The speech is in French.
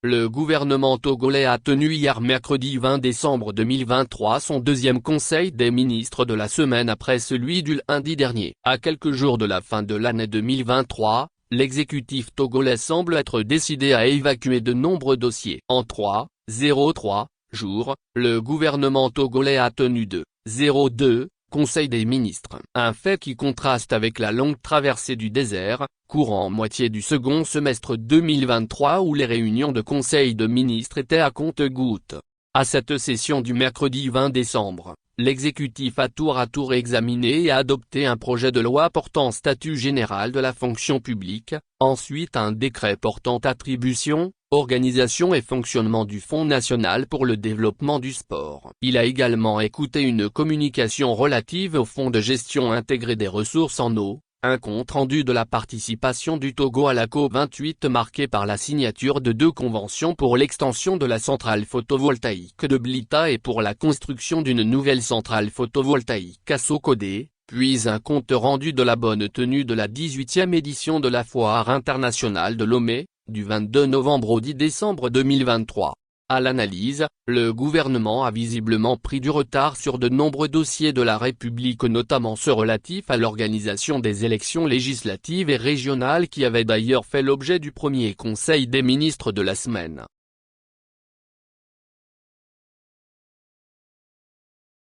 le gouvernement togolais a tenu hier mercredi 20 décembre 2023 son deuxième conseil des ministres de la semaine après celui du lundi dernier. À quelques jours de la fin de l'année 2023, l'exécutif togolais semble être décidé à évacuer de nombreux dossiers. En 3,03 jours, le gouvernement togolais a tenu 2,02 Conseil des ministres. Un fait qui contraste avec la longue traversée du désert, courant moitié du second semestre 2023 où les réunions de conseil de ministres étaient à compte-gouttes. À cette session du mercredi 20 décembre, l'exécutif a tour à tour examiné et adopté un projet de loi portant statut général de la fonction publique, ensuite un décret portant attribution, organisation et fonctionnement du Fonds national pour le développement du sport. Il a également écouté une communication relative au Fonds de gestion intégré des ressources en eau, un compte-rendu de la participation du Togo à la COP28 marqué par la signature de 2 conventions pour l'extension de la centrale photovoltaïque de Blita et pour la construction d'une nouvelle centrale photovoltaïque à Sokodé, puis un compte-rendu de la bonne tenue de la 18e édition de la Foire internationale de Lomé, du 22 novembre au 10 décembre 2023. À l'analyse, le gouvernement a visiblement pris du retard sur de nombreux dossiers de la République, notamment ceux relatifs à l'organisation des élections législatives et régionales qui avaient d'ailleurs fait l'objet du premier conseil des ministres de la semaine.